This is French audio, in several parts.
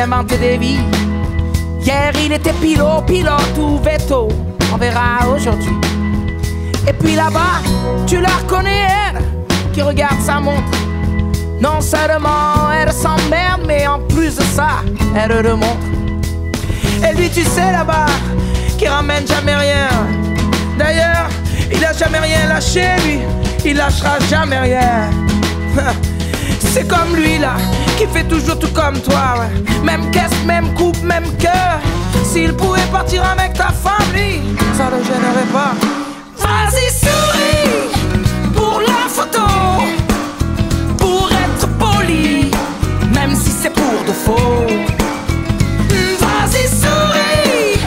inventer des vies. Hier il était pilote ou veto, on verra aujourd'hui. Et puis là-bas, tu la reconnais, elle, qui regarde sa montre. Non seulement elle s'emmerde, mais en plus de ça, elle le montre. Et lui, tu sais, là-bas, qui ramène jamais rien. D'ailleurs, il a jamais rien lâché, lui, il lâchera jamais rien. C'est comme lui, là, qui fait toujours tout comme toi, ouais. Même caisse, même coupe, même cœur. S'il pouvait partir avec ta femme, lui, ça le gênerait pas. Vas-y, souris pour la photo, pour être poli, même si c'est pour de faux. Vas-y, souris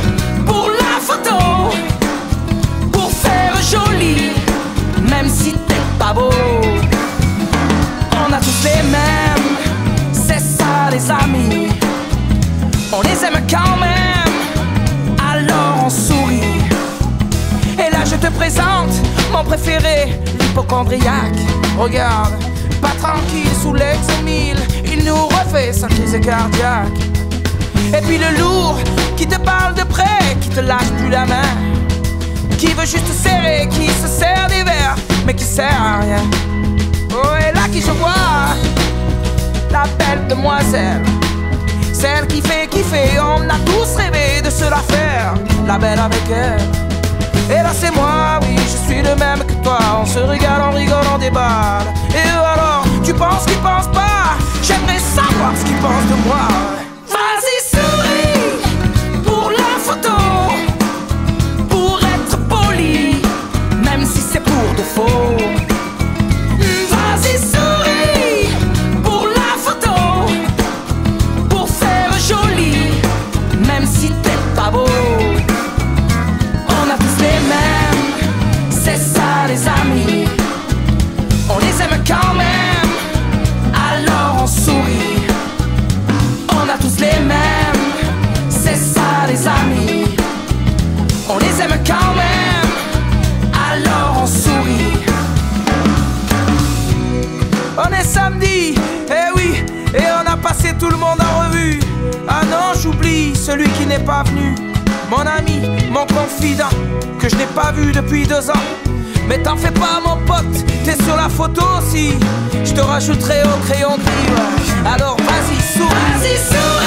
pour la photo, pour faire joli, même si t'es pas beau. On a tous les mêmes, c'est ça les amis. On les aime quand même, alors on sourit. Et là je te présente mon préféré, l'hypochondriaque. Regarde, pas tranquille sous l'ex-1000, il nous refait sa crise cardiaque. Et puis le lourd qui te parle de près, qui te lâche plus la main, qui veut juste te serrer, qui se sert des verres, mais qui sert à rien. Oh, et là qui je vois, la belle demoiselle, celle qui fait kiffer, on a tous rêvé de se la faire, la belle avec elle. Et là c'est moi, oui, je suis le même que toi. On se régale, on rigole, on déballe. Et alors, tu penses qu'ils pensent pas? J'aimerais savoir ce qu'ils pensent de moi. Vas-y, souris pour la photo, pour être poli, même si c'est pour de faux. Vas-y, souris pour la photo, pour faire joli, même si t'es pas beau. C'est ça les amis, on les aime quand même, alors on sourit. On a tous les mêmes, c'est ça les amis, on les aime quand même, alors on sourit. On est samedi, eh oui, et on a passé tout le monde en revue. Ah non, j'oublie celui qui n'est pas venu, mon ami, mon confident, que je n'ai pas vu depuis 2 ans. Mais t'en fais pas mon pote, t'es sur la photo aussi. Je te rajouterai au crayon gris, ouais. Alors vas-y, souris. Vas-y, souris.